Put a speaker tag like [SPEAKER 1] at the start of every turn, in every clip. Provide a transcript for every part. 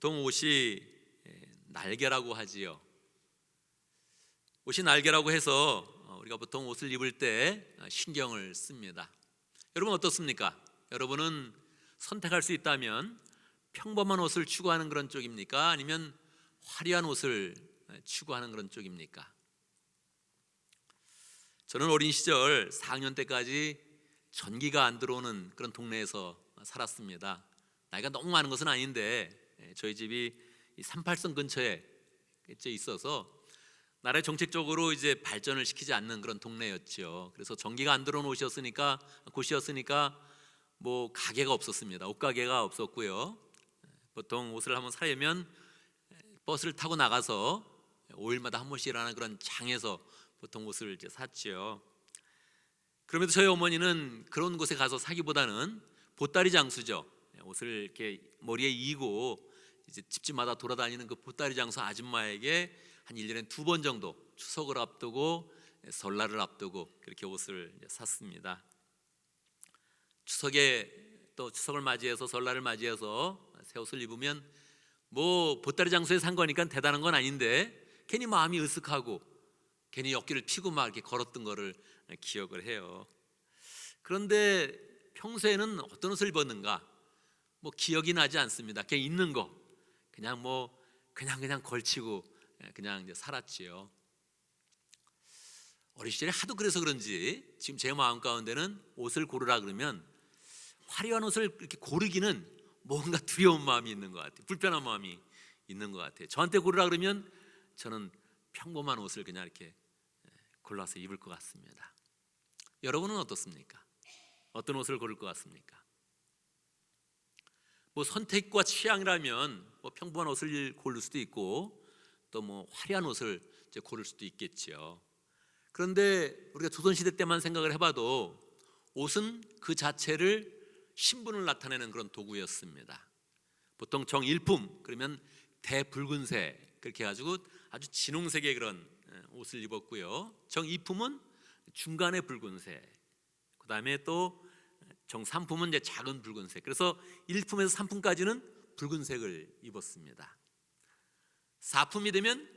[SPEAKER 1] 보통 옷이 날개라고 하지요. 옷이 날개라고 해서 우리가 보통 옷을 입을 때 신경을 씁니다. 여러분 어떻습니까? 여러분은 선택할 수 있다면 평범한 옷을 추구하는 그런 쪽입니까? 아니면 화려한 옷을 추구하는 그런 쪽입니까? 저는 어린 시절 4학년 때까지 전기가 안 들어오는 그런 동네에서 살았습니다. 나이가 너무 많은 것은 아닌데 저희 집이 38선 근처에 있어서 나라의 정책적으로 이제 발전을 시키지 않는 그런 동네였죠. 그래서 전기가 안 들어오는 곳이었으니까 뭐 가게가 없었습니다. 옷가게가 없었고요. 보통 옷을 한번 사려면 버스를 타고 나가서 5일마다 한 번씩 일하는 그런 장에서 보통 옷을 이제 샀죠. 그럼에도 저희 어머니는 그런 곳에 가서 사기보다는 보따리 장수죠. 옷을 이렇게 머리에 이고 이제 집집마다 돌아다니는 그 보따리 장수 아줌마에게 한 1년에 2번 정도 추석을 앞두고 설날을 앞두고 그렇게 옷을 샀습니다. 추석을 맞이해서 설날을 맞이해서 새 옷을 입으면 뭐 보따리 장수에 산 거니까 대단한 건 아닌데 괜히 마음이 으쓱하고 괜히 어깨를 피고 막 이렇게 걸었던 거를 기억을 해요. 그런데 평소에는 어떤 옷을 입었는가 뭐 기억이 나지 않습니다. 그냥 있는 거 그냥 걸치고 그냥 이제 살았지요. 어린 시절에 하도 그래서 그런지 지금 제 마음 가운데는 옷을 고르라 그러면 화려한 옷을 이렇게 고르기는 뭔가 두려운 마음이 있는 것 같아요. 불편한 마음이 있는 것 같아요. 저한테 고르라 그러면 저는 평범한 옷을 그냥 이렇게 골라서 입을 것 같습니다. 여러분은 어떻습니까? 어떤 옷을 고를 것 같습니까? 뭐 선택과 취향이라면 뭐 평범한 옷을 고를 수도 있고 또 뭐 화려한 옷을 이제 고를 수도 있겠죠. 그런데 우리가 조선시대 때만 생각을 해봐도 옷은 그 자체를 신분을 나타내는 그런 도구였습니다. 보통 정일품 그러면 대붉은색 그렇게 해가지고 아주 진홍색의 그런 옷을 입었고요. 정이품은 중간의 붉은색, 그 다음에 또 정삼품은 이제 작은 붉은색. 그래서 1품에서 3품까지는 붉은색을 입었습니다. 4품이 되면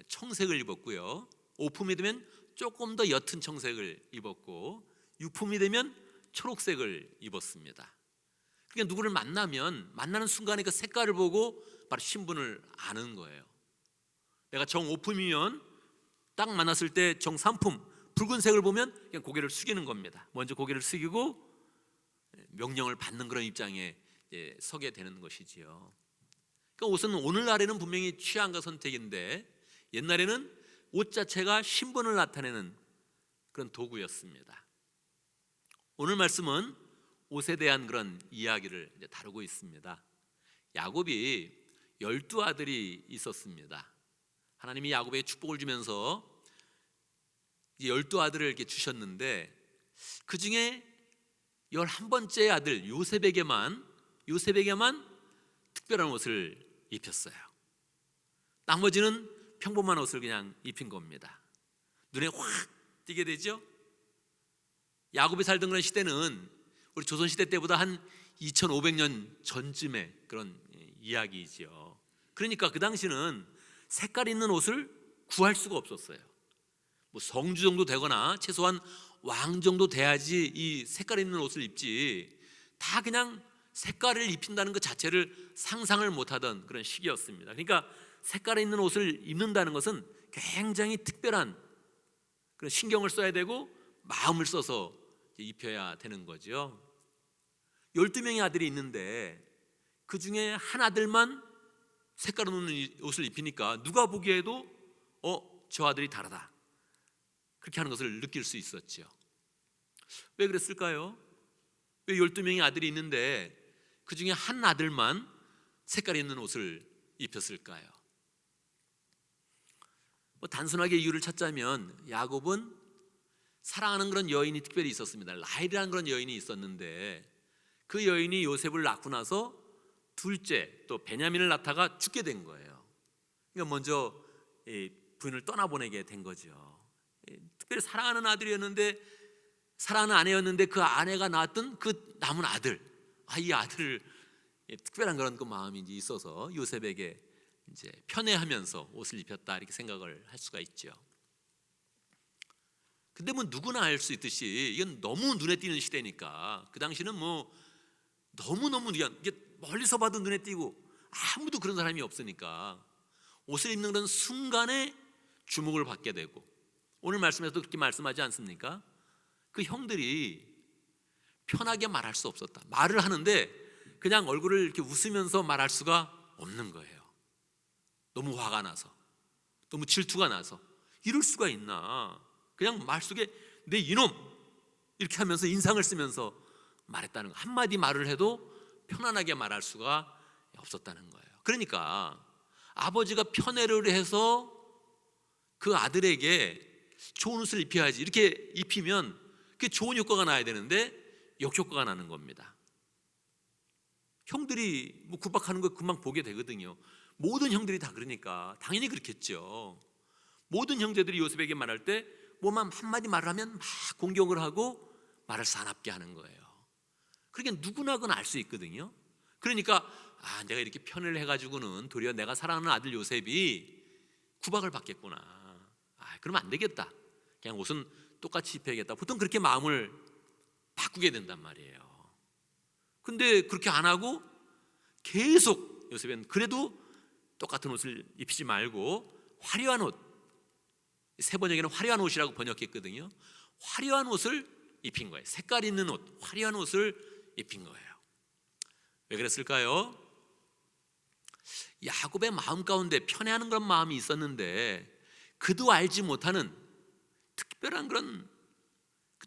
[SPEAKER 1] 청색을 입었고요. 5품이 되면 조금 더 옅은 청색을 입었고 6품이 되면 초록색을 입었습니다. 그러니까 누구를 만나는 순간에 그 색깔을 보고 바로 신분을 아는 거예요. 내가 정 5품이면 딱 만났을 때 정 3품 붉은색을 보면 그냥 고개를 숙이는 겁니다. 먼저 고개를 숙이고 명령을 받는 그런 입장에 서게 되는 것이지요. 그러니까 옷은 오늘날에는 분명히 취향과 선택인데 옛날에는 옷 자체가 신분을 나타내는 그런 도구였습니다. 오늘 말씀은 옷에 대한 그런 이야기를 다루고 있습니다. 야곱이 12아들이 있었습니다. 하나님이 야곱에게 축복을 주면서 12아들을 이렇게 주셨는데 그 중에 11번째 아들 요셉에게만 특별한 옷을 입혔어요. 나머지는 평범한 옷을 그냥 입힌 겁니다. 눈에 확 띄게 되죠. 야곱이 살던 그런 시대는 우리 조선시대 때보다 한 2500년 전쯤의 그런 이야기이죠. 그러니까 그 당시는 색깔 있는 옷을 구할 수가 없었어요. 뭐 성주 정도 되거나 최소한 왕 정도 돼야지 이 색깔 있는 옷을 입지 다 그냥 색깔을 입힌다는 것 자체를 상상을 못하던 그런 시기였습니다. 그러니까 색깔 있는 옷을 입는다는 것은 굉장히 특별한 그런 신경을 써야 되고 마음을 써서 입혀야 되는 거죠. 12명의 아들이 있는데 그 중에 한 아들만 색깔 없는 옷을 입히니까 누가 보기에도 저 아들이 다르다 그렇게 하는 것을 느낄 수 있었죠. 왜 그랬을까요? 왜 12명의 아들이 있는데 그 중에 한 아들만 색깔 있는 옷을 입혔을까요? 뭐 단순하게 이유를 찾자면 야곱은 사랑하는 그런 여인이 특별히 있었습니다. 라헬이라는 그런 여인이 있었는데 그 여인이 요셉을 낳고 나서 둘째 또 베냐민을 낳다가 죽게 된 거예요. 그러니까 먼저 부인을 떠나보내게 된 거죠. 특별히 사랑하는 아들이었는데 사랑하는 아내였는데 그 아내가 낳았던 그 남은 아들 이 아들을 특별한 그런 그 마음이 이제 있어서 요셉에게 이제 편애하면서 옷을 입혔다 이렇게 생각을 할 수가 있죠. 근데 뭐 누구나 알 수 있듯이 이건 너무 눈에 띄는 시대니까 그 당시는 뭐 너무너무 이게 멀리서 봐도 눈에 띄고 아무도 그런 사람이 없으니까 옷을 입는 그런 순간에 주목을 받게 되고, 오늘 말씀에서도 그렇게 말씀하지 않습니까? 그 형들이 편하게 말할 수 없었다. 말을 하는데 그냥 얼굴을 이렇게 웃으면서 말할 수가 없는 거예요. 너무 화가 나서, 너무 질투가 나서. 이럴 수가 있나? 그냥 말 속에 내 이놈 이렇게 하면서 인상을 쓰면서 말했다는 거. 한마디 말을 해도 편안하게 말할 수가 없었다는 거예요. 그러니까 아버지가 편애를 해서 그 아들에게 좋은 옷을 입혀야지, 이렇게 입히면 그게 좋은 효과가 나야 되는데 역효과가 나는 겁니다. 형들이 뭐 구박하는 거 금방 보게 되거든요. 모든 형들이 다 그러니까 당연히 그렇겠죠. 모든 형제들이 요셉에게 말할 때 뭐만 한마디 말을 하면 막 공격을 하고 말을 사납게 하는 거예요. 그러니까 누구나 그건 알 수 있거든요. 그러니까 내가 이렇게 편을 해가지고는 도리어 내가 사랑하는 아들 요셉이 구박을 받겠구나. 그러면 안 되겠다. 그냥 옷은 똑같이 입혀야겠다. 보통 그렇게 마음을 바꾸게 된단 말이에요. 근데 그렇게 안 하고 계속 요셉은 그래도 똑같은 옷을 입히지 말고 화려한 옷, 세 번역에는 화려한 옷이라고 번역했거든요. 화려한 옷을 입힌 거예요. 색깔 있는 옷, 화려한 옷을 입힌 거예요. 왜 그랬을까요? 야곱의 마음 가운데 편애하는 그런 마음이 있었는데 그도 알지 못하는 특별한 그런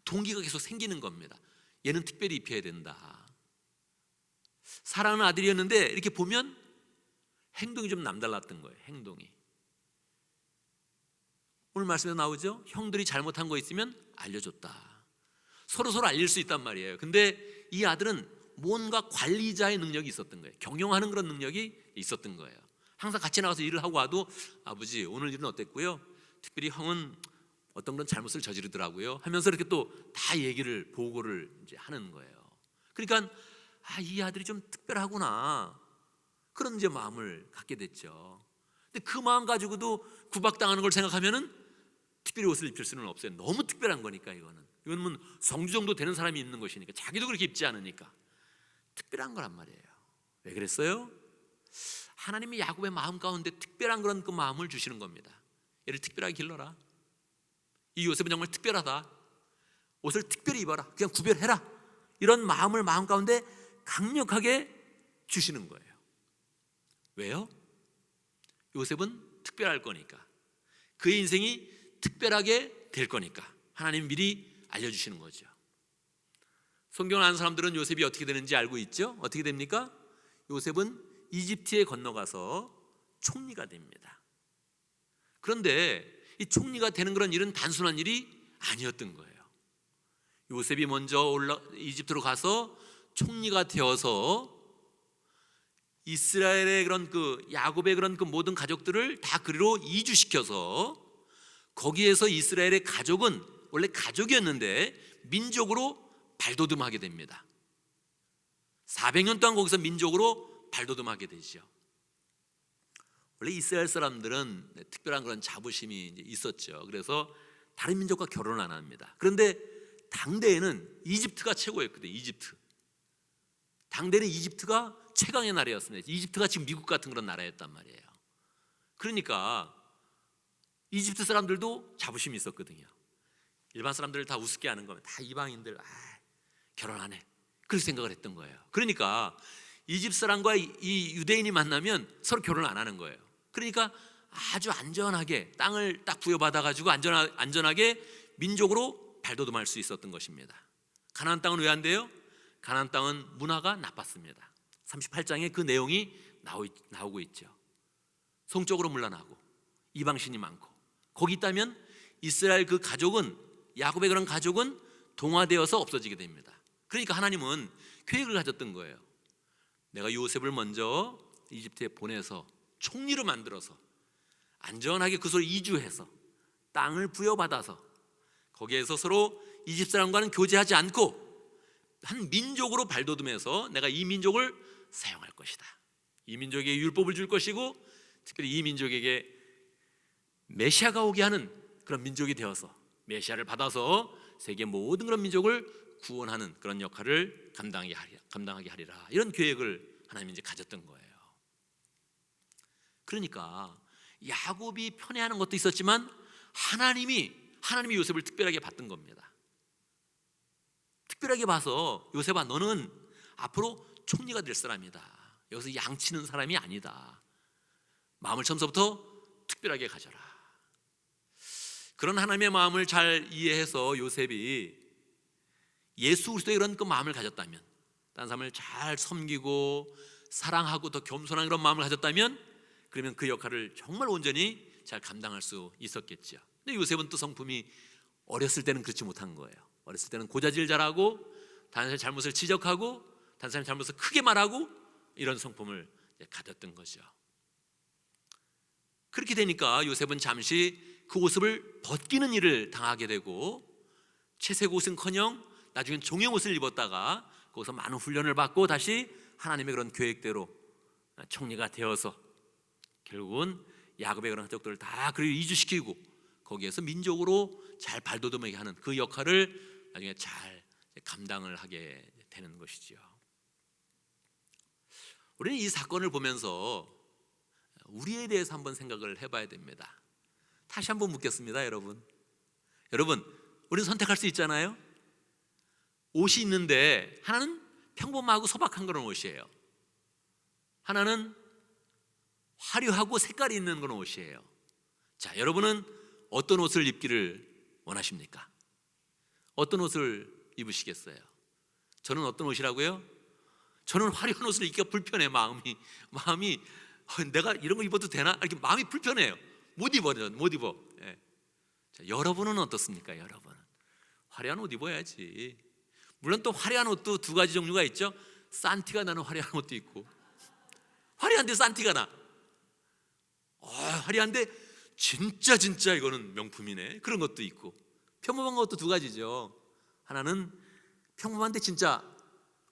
[SPEAKER 1] 동기가 계속 생기는 겁니다. 얘는 특별히 입혀야 된다. 사랑하는 아들이었는데 이렇게 보면 행동이 좀 남달랐던 거예요. 행동이. 오늘 말씀에 나오죠. 형들이 잘못한 거 있으면 알려줬다. 서로 알릴 수 있단 말이에요. 근데 이 아들은 뭔가 관리자의 능력이 있었던 거예요. 경영하는 그런 능력이 있었던 거예요. 항상 같이 나가서 일을 하고 와도 아버지 오늘 일은 어땠고요? 특별히 형은 어떤 그런 잘못을 저지르더라고요 하면서 이렇게 또 다 얘기를 보고를 이제 하는 거예요. 그러니까 이 아들이 좀 특별하구나, 그런 이제 마음을 갖게 됐죠. 근데 그 마음 가지고도 구박당하는 걸 생각하면은 특별히 옷을 입힐 수는 없어요. 너무 특별한 거니까. 이거는 뭐 성주 정도 되는 사람이 입는 것이니까, 자기도 그렇게 입지 않으니까 특별한 거란 말이에요. 왜 그랬어요? 하나님이 야곱의 마음 가운데 특별한 그런 그 마음을 주시는 겁니다. 얘를 특별하게 길러라. 이 요셉은 정말 특별하다. 옷을 특별히 입어라. 그냥 구별해라. 이런 마음을 마음 가운데 강력하게 주시는 거예요. 왜요? 요셉은 특별할 거니까. 그의 인생이 특별하게 될 거니까 하나님 미리 알려주시는 거죠. 성경을 아는 사람들은 요셉이 어떻게 되는지 알고 있죠? 어떻게 됩니까? 요셉은 이집트에 건너가서 총리가 됩니다. 그런데 이 총리가 되는 그런 일은 단순한 일이 아니었던 거예요. 요셉이 먼저 이집트로 가서 총리가 되어서 이스라엘의 그런 야곱의 그런 모든 가족들을 다 그리로 이주시켜서 거기에서 이스라엘의 가족은 원래 가족이었는데 민족으로 발돋움하게 됩니다. 400년 동안 거기서 민족으로 발돋움하게 되죠. 원래 이스라엘 사람들은 특별한 그런 자부심이 있었죠. 그래서 다른 민족과 결혼을 안 합니다. 그런데 당대에는 이집트가 최고였거든요. 이집트. 당대는 이집트가 최강의 나라였습니다. 이집트가 지금 미국 같은 그런 나라였단 말이에요. 그러니까 이집트 사람들도 자부심이 있었거든요. 일반 사람들을 다 우습게 하는 거면 다 이방인들, 결혼 안 해, 그렇게 생각을 했던 거예요. 그러니까 이집트 사람과 이 유대인이 만나면 서로 결혼을 안 하는 거예요. 그러니까 아주 안전하게 땅을 딱 부여받아가지고 안전하게 민족으로 발돋움할 수 있었던 것입니다. 가나안 땅은 왜 안 돼요? 가나안 땅은 문화가 나빴습니다. 38장에 그 내용이 나오고 있죠. 성적으로 물러나고 이방신이 많고, 거기 있다면 이스라엘 그 가족은, 야곱의 그런 가족은 동화되어서 없어지게 됩니다. 그러니까 하나님은 계획을 가졌던 거예요. 내가 요셉을 먼저 이집트에 보내서 총리로 만들어서 안전하게 그곳으로 이주해서 땅을 부여받아서 거기에서 서로 이집트 사람과는 교제하지 않고 한 민족으로 발돋움해서 내가 이 민족을 사용할 것이다. 이 민족에게 율법을 줄 것이고 특별히 이 민족에게 메시아가 오게 하는 그런 민족이 되어서 메시아를 받아서 세계 모든 그런 민족을 구원하는 그런 역할을 감당하게 하리라. 이런 계획을 하나님이 이제 가졌던 거예요. 그러니까 야곱이 편애하는 것도 있었지만 하나님이 요셉을 특별하게 봤던 겁니다. 특별하게 봐서 요셉아, 너는 앞으로 총리가 될 사람이다. 여기서 양치는 사람이 아니다. 마음을 처음부터 특별하게 가져라. 그런 하나님의 마음을 잘 이해해서 요셉이 예수 그리스도의 이런 그 마음을 가졌다면, 다른 사람을 잘 섬기고 사랑하고 더 겸손한 그런 마음을 가졌다면, 그러면 그 역할을 정말 온전히 잘 감당할 수 있었겠죠. 근데 요셉은 또 성품이 어렸을 때는 그렇지 못한 거예요. 어렸을 때는 고자질 잘하고 다른 사람의 잘못을 지적하고 다른 사람의 잘못을 크게 말하고 이런 성품을 가졌던 거죠. 그렇게 되니까 요셉은 잠시 그 옷을 벗기는 일을 당하게 되고 채색 옷은커녕 나중엔 종의 옷을 입었다가 거기서 많은 훈련을 받고 다시 하나님의 그런 계획대로 총리가 되어서 결국은 야곱의 그런 흔적들을 다 그리고 이주시키고 거기에서 민족으로 잘 발돋움하게 하는 그 역할을 나중에 잘 감당을 하게 되는 것이죠. 우리는 이 사건을 보면서 우리에 대해서 한번 생각을 해봐야 됩니다. 다시 한번 묻겠습니다, 여러분. 우리는 선택할 수 있잖아요. 옷이 있는데 하나는 평범하고 소박한 그런 옷이에요. 하나는 화려하고 색깔이 있는 그런 옷이에요. 자, 여러분은 어떤 옷을 입기를 원하십니까? 어떤 옷을 입으시겠어요? 저는 어떤 옷이라고요? 저는 화려한 옷을 입기가 불편해. 마음이 내가 이런 거 입어도 되나? 이렇게 마음이 불편해요. 못 입어. 예. 자, 여러분은 어떻습니까? 여러분은 화려한 옷 입어야지. 물론 또 화려한 옷도 두 가지 종류가 있죠. 싼티가 나는 화려한 옷도 있고, 화려한데 싼티가 나. 화려한데 진짜 이거는 명품이네, 그런 것도 있고, 평범한 것도 두 가지죠. 하나는 평범한데 진짜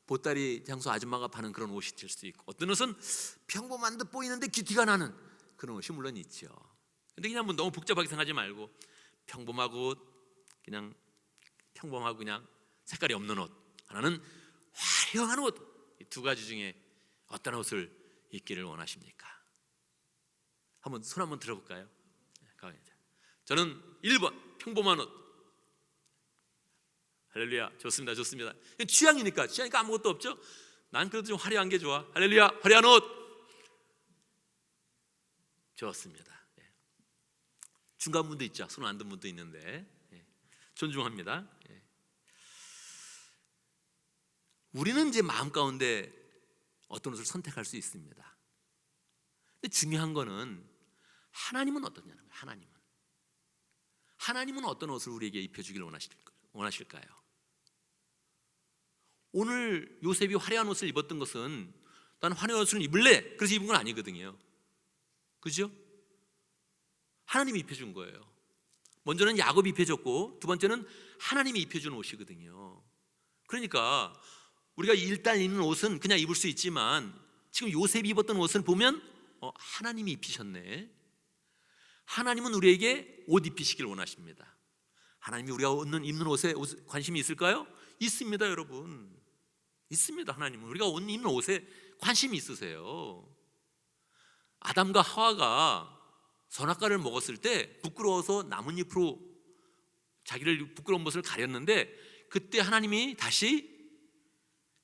[SPEAKER 1] 보따리 장소 아줌마가 파는 그런 옷이 될 수도 있고, 어떤 옷은 평범한 듯 보이는데 기티가 나는 그런 옷이 물론 있죠. 근데 그냥 뭐 너무 복잡하게 생각하지 말고 평범하고 그냥 색깔이 없는 옷, 하나는 화려한 옷, 이 두 가지 중에 어떤 옷을 입기를 원하십니까? 한번 손 한번 들어볼까요? 저는 1번 평범한 옷. 할렐루야. 좋습니다. 취향이니까 아무것도 없죠. 난 그래도 좀 화려한 게 좋아. 할렐루야. 화려한 옷 좋습니다. 중간 분도 있죠. 손 안 든 분도 있는데 존중합니다. 우리는 이제 마음 가운데 어떤 옷을 선택할 수 있습니다. 근데 중요한 거는 하나님은 어떠냐는 거예요. 하나님은 어떤 옷을 우리에게 입혀주기를 원하실까요? 오늘 요셉이 화려한 옷을 입었던 것은 난 화려한 옷을 입을래, 그래서 입은 건 아니거든요. 그죠? 하나님이 입혀준 거예요. 먼저는 야곱이 입혀줬고 두 번째는 하나님이 입혀준 옷이거든요. 그러니까 우리가 일단 입는 옷은 그냥 입을 수 있지만 지금 요셉이 입었던 옷을 보면 하나님이 입히셨네. 하나님은 우리에게 옷 입히시길 원하십니다. 하나님이 우리가 입는 옷에 관심이 있을까요? 있습니다, 여러분. 있습니다. 하나님은 우리가 옷 입는 옷에 관심이 있으세요. 아담과 하와가 선악과를 먹었을 때 부끄러워서 나뭇잎으로 자기를 부끄러운 것을 가렸는데, 그때 하나님이 다시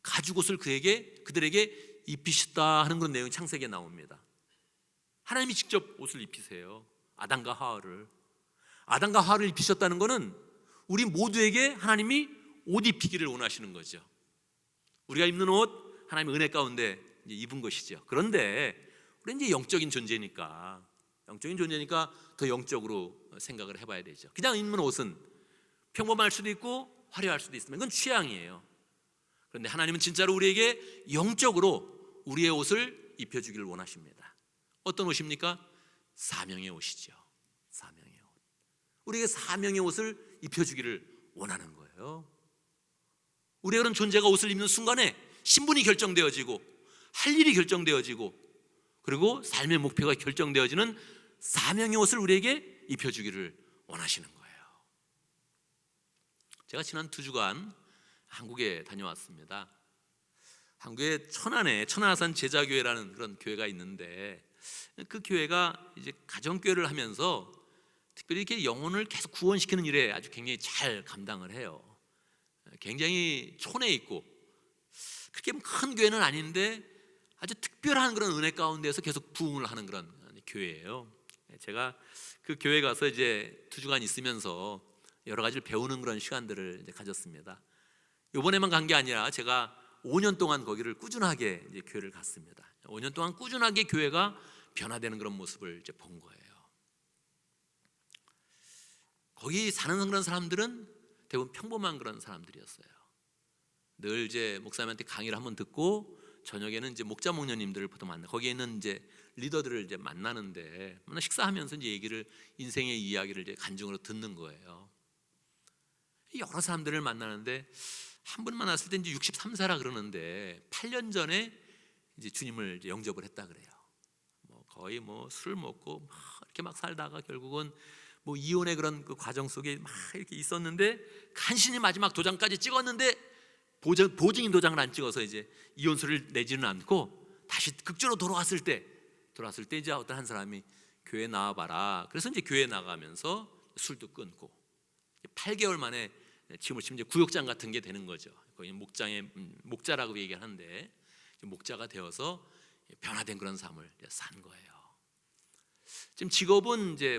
[SPEAKER 1] 가죽옷을 그들에게 입히셨다 하는 그런 내용이 창세기에 나옵니다. 하나님이 직접 옷을 입히세요. 아담과 하와를 입히셨다는 것은 우리 모두에게 하나님이 옷 입히기를 원하시는 거죠. 우리가 입는 옷, 하나님의 은혜 가운데 이제 입은 것이죠. 그런데 우리는 이제 영적인 존재니까 더 영적으로 생각을 해봐야 되죠. 그냥 입는 옷은 평범할 수도 있고 화려할 수도 있으면 그건 취향이에요. 그런데 하나님은 진짜로 우리에게 영적으로 우리의 옷을 입혀주기를 원하십니다. 어떤 옷입니까? 사명의 옷이죠. 사명의 옷. 우리에게 사명의 옷을 입혀주기를 원하는 거예요. 우리가 그런 존재가 옷을 입는 순간에 신분이 결정되어지고 할 일이 결정되어지고 그리고 삶의 목표가 결정되어지는 사명의 옷을 우리에게 입혀주기를 원하시는 거예요. 제가 지난 2주간 한국에 다녀왔습니다. 한국에 천안에 천안아산 제자교회라는 그런 교회가 있는데 그 교회가 이제 가정교회를 하면서 특별히 이렇게 영혼을 계속 구원시키는 일에 아주 굉장히 잘 감당을 해요. 굉장히 촌에 있고 그렇게 큰 교회는 아닌데 아주 특별한 그런 은혜 가운데서 계속 부흥을 하는 그런 교회예요. 제가 그 교회 가서 이제 2주간 있으면서 여러 가지를 배우는 그런 시간들을 이제 가졌습니다. 이번에만 간 게 아니라 제가 5년 동안 거기를 꾸준하게 이제 교회를 갔습니다. 5년 동안 꾸준하게 교회가 변화되는 그런 모습을 이제 본 거예요. 거기 사는 그런 사람들은 대부분 평범한 그런 사람들이었어요. 늘 이제 목사님한테 강의를 한번 듣고 저녁에는 이제 목자 목녀님들을 보통 만나. 거기에 있는 이제 리더들을 이제 만나는데 맨날 식사하면서 이제 얘기를 인생의 이야기를 이제 간증으로 듣는 거예요. 여러 사람들을 만나는데 한 분 만났을 때 이제 63세라 그러는데 8년 전에 이제 주님을 이제 영접을 했다 그래요. 거의 술을 먹고 막 이렇게 막 살다가 결국은 이혼의 그런 그 과정 속에 막 이렇게 있었는데 간신히 마지막 도장까지 찍었는데 보증인 도장을 안 찍어서 이제 이혼서를 내지는 않고 다시 극주로 돌아왔을 때 이제 어떤 한 사람이 교회 나와봐라. 그래서 이제 교회 나가면서 술도 끊고 8개월 만에 지금으로 치면 이제 구역장 같은 게 되는 거죠. 거기 목자라고 얘기하는데 목자가 되어서 변화된 그런 삶을 산 거예요. 지금 직업은 이제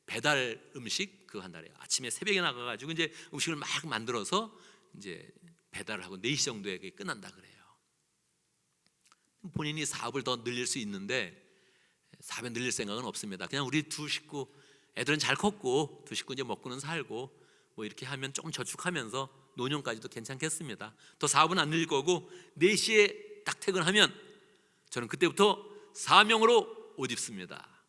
[SPEAKER 1] 배달 음식 그 한다래요. 아침에 새벽에 나가가지고 이제 음식을 막 만들어서 이제 배달을 하고 4시 정도에 끝난다 그래요. 본인이 사업을 더 늘릴 수 있는데 사업에 늘릴 생각은 없습니다. 그냥 우리 2 식구 애들은 잘 컸고 2 식구 이제 먹고는 살고 이렇게 하면 조금 저축하면서 노년까지도 괜찮겠습니다. 더 사업은 안 늘릴 거고 4시에 딱 퇴근하면 저는 그때부터 사명으로 옷 입습니다.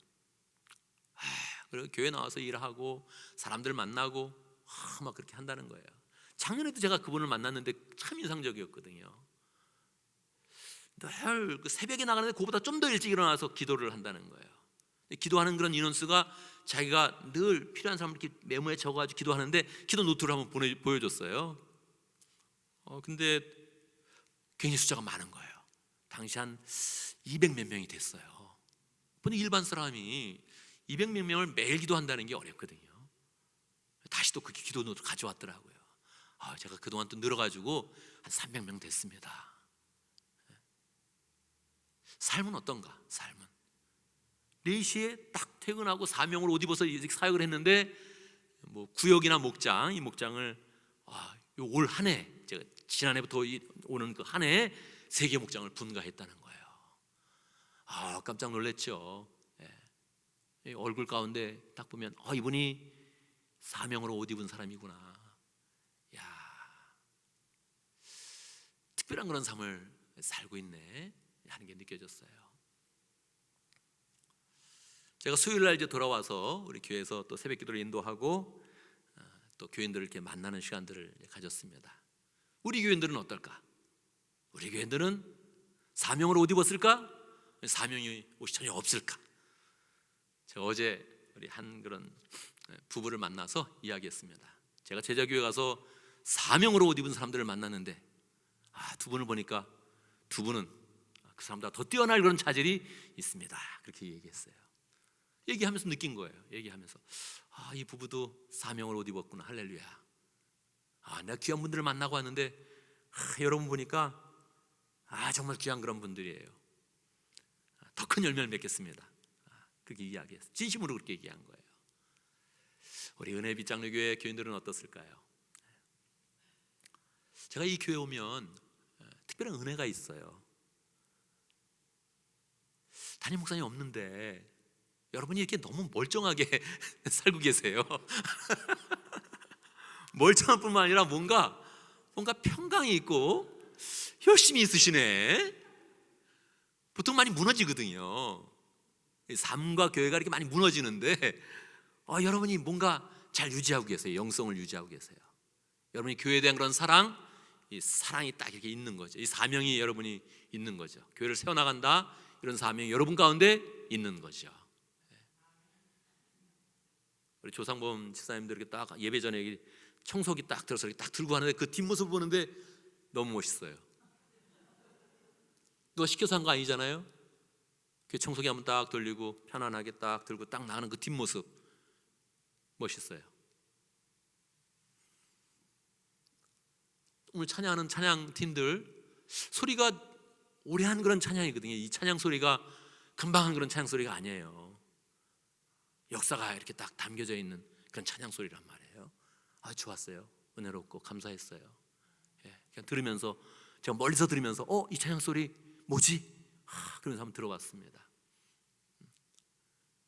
[SPEAKER 1] 그리고 교회 나와서 일하고 사람들 만나고 막 그렇게 한다는 거예요. 작년에도 제가 그분을 만났는데 참 인상적이었거든요. 늘 그 새벽에 나가는데 그보다 좀 더 일찍 일어나서 기도를 한다는 거예요. 기도하는 그런 인원수가 자기가 늘 필요한 사람을 이렇게 메모에 적어가지고 기도하는데 기도 노트를 한번 보여줬어요. 근데 굉장히 숫자가 많은 거예요. 당시 한 200몇 명이 됐어요. 근데 일반 사람이 200몇 명을 매일 기도한다는 게 어렵거든요. 다시 또 그 기도 노트 가져왔더라고요. 제가 그동안 또 늘어가지고 한 300명 됐습니다. 삶은 어떤가? 삶은 4시에 딱 퇴근하고 사명으로 옷 입어서 사역을 했는데 구역이나 목장, 이 목장을 올 한 해 제가 지난해부터 오는 그 한 해에 3개 목장을 분가했다는 거예요. 깜짝 놀랐죠. 얼굴 가운데 딱 보면 이분이 사명으로 옷 입은 사람이구나. 특별한 그런 삶을 살고 있네 하는 게 느껴졌어요. 제가 수요일 날 이제 돌아와서 우리 교회에서 또 새벽 기도를 인도하고 또 교인들을 이렇게 만나는 시간들을 가졌습니다. 우리 교인들은 어떨까? 우리 교인들은 사명으로 옷 입었을까? 사명이 옷이 전혀 없을까? 제가 어제 우리 한 그런 부부를 만나서 이야기했습니다. 제가 제자교회 가서 사명으로 옷 입은 사람들을 만났는데 2분을 보니까 2분은 그 사람보다 더 뛰어날 그런 자질이 있습니다. 그렇게 얘기했어요. 얘기하면서 느낀 거예요. 얘기하면서 이 부부도 사명으로 옷 입었구나. 할렐루야. 내가 귀한 분들을 만나고 왔는데 여러분 보니까 정말 귀한 그런 분들이에요. 더 큰 열매를 맺겠습니다. 그렇게 이야기했어요. 진심으로 그렇게 얘기한 거예요. 우리 은혜 빛장로교회 교인들은 어떻을까요? 제가 이 교회 오면 특별한 은혜가 있어요. 담임 목사님 없는데 여러분이 이렇게 너무 멀쩡하게 살고 계세요. 멀쩡한 뿐만 아니라 뭔가 평강이 있고 열심히 있으시네. 보통 많이 무너지거든요. 삶과 교회가 이렇게 많이 무너지는데 여러분이 뭔가 잘 유지하고 계세요. 영성을 유지하고 계세요. 여러분이 교회에 대한 그런 사랑, 이 사랑이 딱 이렇게 있는 거죠. 이 사명이 여러분이 있는 거죠. 교회를 세워나간다, 이런 사명이 여러분 가운데 있는 거죠. 우리 조상범 집사님들 이렇게 딱 예배 전에 청소기 딱 들어서 이렇게 딱 들고 하는데 그 뒷모습 보는데 너무 멋있어요. 누가 시켜서 한 거 아니잖아요. 그 청소기 한번 딱 돌리고 편안하게 딱 들고 딱 나가는 그 뒷모습 멋있어요. 오늘 찬양하는 찬양팀들 소리가 오래 한 그런 찬양이거든요. 이 찬양 소리가 금방 한 그런 찬양 소리가 아니에요. 역사가 이렇게 딱 담겨져 있는 그런 찬양 소리란 말이에요. 아, 좋았어요. 은혜롭고 감사했어요. 예, 그냥 들으면서 제가 멀리서 들으면서 이 찬양 소리 뭐지? 그러면서 한번 들어봤습니다.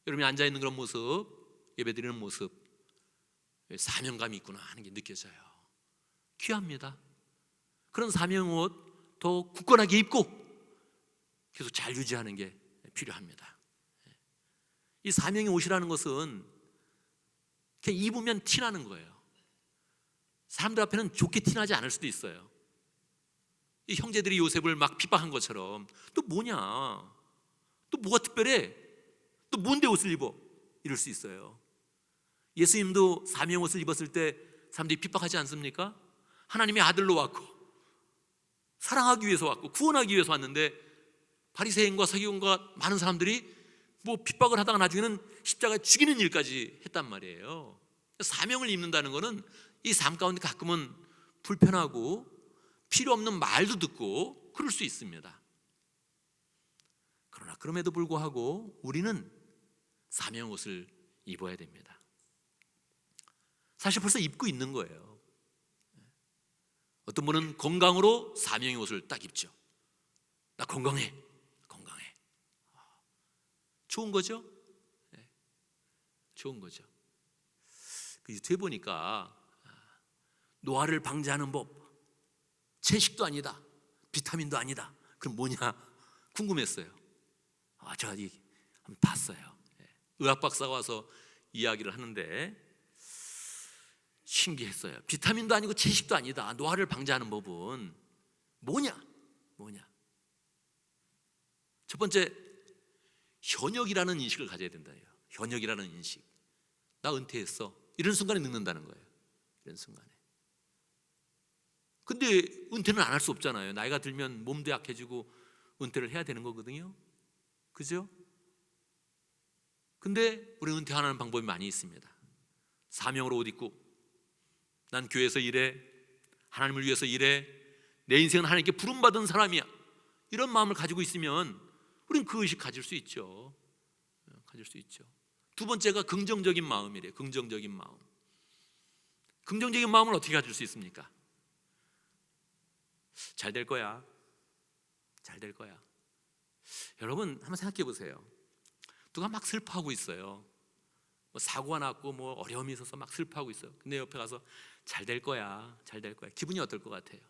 [SPEAKER 1] 여러분이 앉아 있는 그런 모습, 예배드리는 모습, 사명감이 있구나 하는 게 느껴져요. 귀합니다. 그런 사명 옷 더 굳건하게 입고 계속 잘 유지하는 게 필요합니다. 이 사명의 옷이라는 것은 그냥 입으면 티나는 거예요. 사람들 앞에는 좋게 티나지 않을 수도 있어요. 이 형제들이 요셉을 막 핍박한 것처럼 또 뭐냐, 또 뭐가 특별해, 또 뭔데 옷을 입어, 이럴 수 있어요. 예수님도 사명 옷을 입었을 때 사람들이 핍박하지 않습니까? 하나님의 아들로 왔고 사랑하기 위해서 왔고 구원하기 위해서 왔는데 바리새인과 서기관과 많은 사람들이 뭐 핍박을 하다가 나중에는 십자가에 죽이는 일까지 했단 말이에요. 사명을 입는다는 것은 이 삶 가운데 가끔은 불편하고 필요 없는 말도 듣고 그럴 수 있습니다. 그러나 그럼에도 불구하고 우리는 사명 옷을 입어야 됩니다. 사실 벌써 입고 있는 거예요. 어떤 분은 건강으로 사명의 옷을 딱 입죠. 나 건강해, 건강해. 좋은 거죠? 네. 좋은 거죠. 그 유튜브에 보니까 노화를 방지하는 법, 채식도 아니다, 비타민도 아니다. 그럼 뭐냐 궁금했어요. 제가 한번 봤어요. 의학 박사가 와서 이야기를 하는데 신기했어요. 비타민도 아니고 채식도 아니다. 노화를 방지하는 법은 뭐냐? 첫 번째, 현역이라는 인식을 가져야 된다. 현역이라는 인식. 나 은퇴했어. 이런 순간에 늙는다는 거예요. 이런 순간에. 근데 은퇴는 안 할 수 없잖아요. 나이가 들면 몸도 약해지고 은퇴를 해야 되는 거거든요. 그죠? 근데 우리 은퇴하는 방법이 많이 있습니다. 사명으로 옷 입고 난 교회에서 일해, 하나님을 위해서 일해, 내 인생은 하나님께 부름받은 사람이야, 이런 마음을 가지고 있으면 우리는 그 의식 가질 수 있죠. 가질 수 있죠. 두 번째가 긍정적인 마음이래요. 긍정적인 마음. 긍정적인 마음을 어떻게 가질 수 있습니까? 잘 될 거야. 잘 될 거야. 여러분 한번 생각해 보세요. 누가 막 슬퍼하고 있어요. 뭐 사고가 났고 뭐 어려움이 있어서 막 슬퍼하고 있어요. 근데 옆에 가서 잘 될 거야, 잘 될 거야. 기분이 어떨 것 같아요?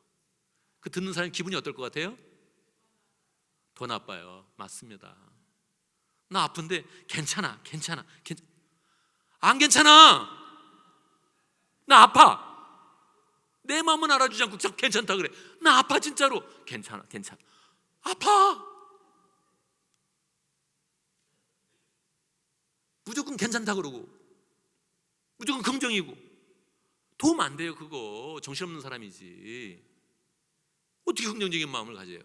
[SPEAKER 1] 그 듣는 사람 기분이 어떨 것 같아요? 더 나빠요. 맞습니다. 나 아픈데 괜찮아. 안 괜찮아. 나 아파. 내 마음은 알아주지 않고 자꾸 괜찮다 그래. 나 아파 진짜로. 괜찮아. 아파. 무조건 괜찮다 그러고 무조건 긍정이고 도움 안 돼요. 그거 정신없는 사람이지. 어떻게 긍정적인 마음을 가져요?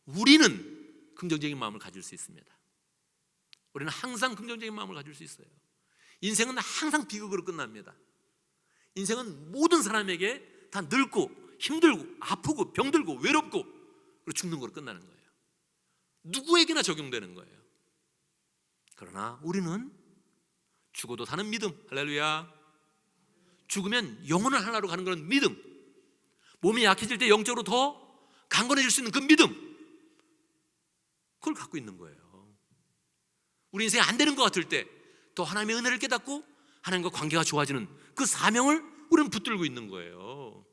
[SPEAKER 1] 우리는 긍정적인 마음을 가질 수 있습니다. 우리는 항상 긍정적인 마음을 가질 수 있어요. 인생은 항상 비극으로 끝납니다. 인생은 모든 사람에게 다 늙고 힘들고 아프고 병들고 외롭고 그리고 죽는 거로 끝나는 거예요. 누구에게나 적용되는 거예요. 그러나 우리는 죽어도 사는 믿음, 할렐루야. 죽으면 영혼을 하나로 가는 그런 믿음, 몸이 약해질 때 영적으로 더 강건해질 수 있는 그 믿음, 그걸 갖고 있는 거예요. 우리 인생이 안 되는 것 같을 때 더 하나님의 은혜를 깨닫고 하나님과 관계가 좋아지는 그 사명을 우리는 붙들고 있는 거예요.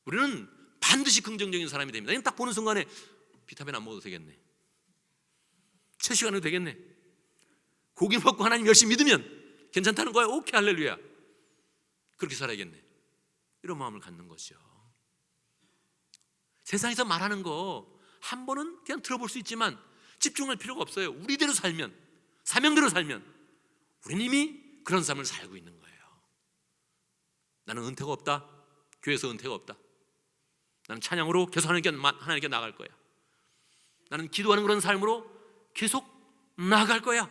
[SPEAKER 1] 우리는 반드시 긍정적인 사람이 됩니다. 딱 보는 순간에 비타민 안 먹어도 되겠네, 채식 안 해도 되겠네, 고기 먹고 하나님 열심히 믿으면 괜찮다는 거야. 오케이, 할렐루야. 그렇게 살아야겠네. 이런 마음을 갖는 거죠. 세상에서 말하는 거 한 번은 그냥 들어볼 수 있지만 집중할 필요가 없어요. 우리대로 살면, 사명대로 살면 우리는 이미 그런 삶을 살고 있는 거예요. 나는 은퇴가 없다, 교회에서 은퇴가 없다, 나는 찬양으로 계속 하나님께 나갈 거야, 나는 기도하는 그런 삶으로 계속 나갈 거야,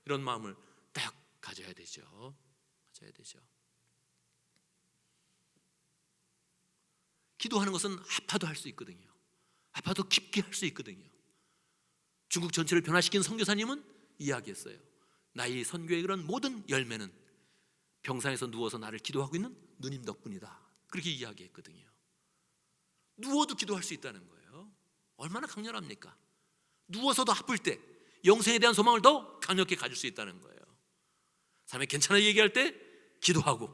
[SPEAKER 1] 이런 마음을 딱 가져야 되죠. 기도하는 것은 아파도 할 수 있거든요. 아파도 깊게 할 수 있거든요. 중국 전체를 변화시킨 선교사님은 이야기했어요. 나의 선교의 그런 모든 열매는 병상에서 누워서 나를 기도하고 있는 누님 덕분이다, 그렇게 이야기했거든요. 누워도 기도할 수 있다는 거예요. 얼마나 강렬합니까? 누워서도 아플 때 영생에 대한 소망을 더 강력히 가질 수 있다는 거예요. 삶에 괜찮아 얘기할 때 기도하고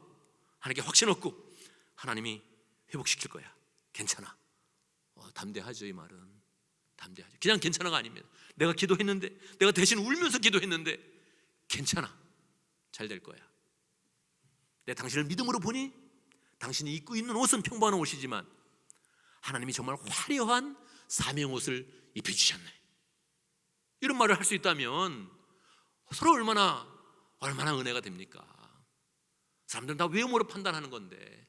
[SPEAKER 1] 하나님께 확신 얻고 하나님이 회복시킬 거야, 괜찮아. 담대하죠. 이 말은 담대하죠. 그냥 괜찮아가 아닙니다. 내가 기도했는데, 내가 대신 울면서 기도했는데 괜찮아, 잘 될 거야. 내 당신을 믿음으로 보니 당신이 입고 있는 옷은 평범한 옷이지만 하나님이 정말 화려한 사명 옷을 입혀주셨네, 이런 말을 할 수 있다면 서로 얼마나 은혜가 됩니까? 사람들은 다 외모로 판단하는 건데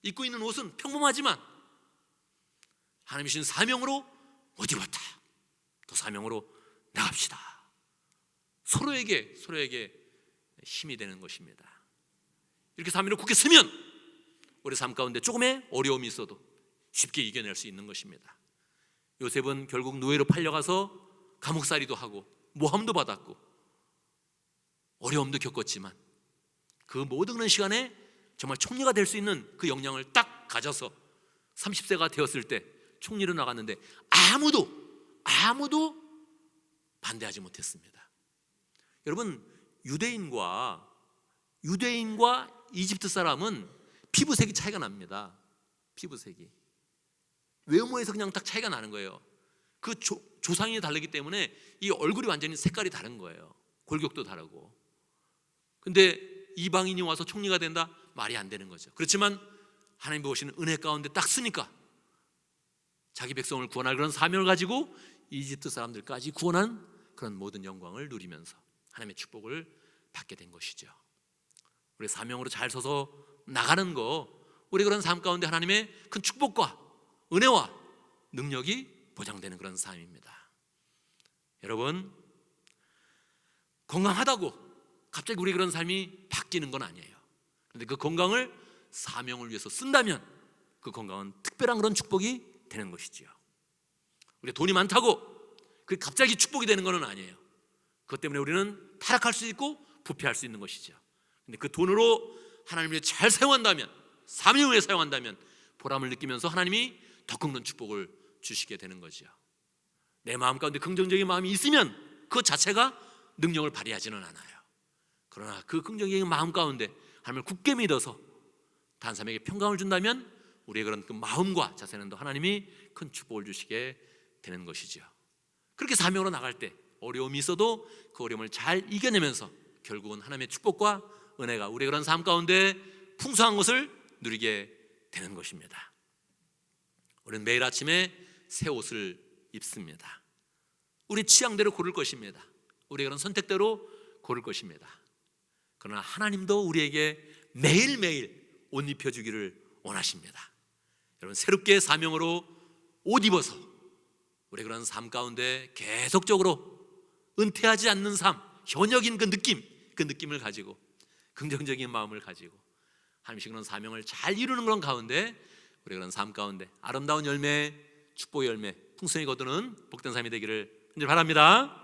[SPEAKER 1] 입고 있는 옷은 평범하지만 하나님이 주신 사명으로 옷 입었다, 또 사명으로 나갑시다. 서로에게 힘이 되는 것입니다. 이렇게 사명을 굳게 쓰면 우리 삶 가운데 조금의 어려움이 있어도 쉽게 이겨낼 수 있는 것입니다. 요셉은 결국 노예로 팔려가서 감옥살이도 하고 모함도 받았고 어려움도 겪었지만 그 모든 시간에 정말 총리가 될 수 있는 그 역량을 딱 가져서 30세가 되었을 때 총리로 나갔는데 아무도 반대하지 못했습니다. 여러분, 유대인과 이집트 사람은 피부색이 차이가 납니다. 피부색이 외모에서 그냥 딱 차이가 나는 거예요. 그 조상이 다르기 때문에 이 얼굴이 완전히 색깔이 다른 거예요. 골격도 다르고. 근데 이방인이 와서 총리가 된다? 말이 안 되는 거죠. 그렇지만 하나님 보시는 은혜 가운데 딱 쓰니까 자기 백성을 구원할 그런 사명을 가지고 이집트 사람들까지 구원한 그런 모든 영광을 누리면서 하나님의 축복을 받게 된 것이죠. 우리 사명으로 잘 서서 나가는 거, 우리 그런 삶 가운데 하나님의 큰 축복과 은혜와 능력이 보장되는 그런 삶입니다. 여러분, 건강하다고 갑자기 우리 그런 삶이 바뀌는 건 아니에요. 그런데 그 건강을 사명을 위해서 쓴다면 그 건강은 특별한 그런 축복이 되는 것이지요. 우리 돈이 많다고 그게 갑자기 축복이 되는 건 아니에요. 그것 때문에 우리는 타락할 수 있고 부패할 수 있는 것이죠. 근데 그 돈으로 하나님을 잘 사용한다면, 사명을 위해 사용한다면 보람을 느끼면서 하나님이 더 큰 축복을 주시게 되는 거죠. 내 마음 가운데 긍정적인 마음이 있으면 그 자체가 능력을 발휘하지는 않아요. 그러나 그 긍정적인 마음 가운데 하나님을 굳게 믿어서 다른 사람에게 평강을 준다면 우리의 그런 그 마음과 자세는 더 하나님이 큰 축복을 주시게 되는 것이죠. 그렇게 사명으로 나갈 때 어려움이 있어도 그 어려움을 잘 이겨내면서 결국은 하나님의 축복과 은혜가 우리의 그런 삶 가운데 풍성한 것을 누리게 되는 것입니다. 우리는 매일 아침에 새 옷을 입습니다. 우리 취향대로 고를 것입니다. 우리의 그런 선택대로 고를 것입니다. 그러나 하나님도 우리에게 매일매일 옷 입혀주기를 원하십니다. 여러분, 새롭게 사명으로 옷 입어서 우리 그런 삶 가운데 계속적으로 은퇴하지 않는 삶, 현역인 그 느낌을 가지고 긍정적인 마음을 가지고 하나님의 그런 사명을 잘 이루는 그런 가운데 우리 그런 삶 가운데 아름다운 열매, 축복의 열매, 풍성히 거두는 복된 삶이 되기를 바랍니다.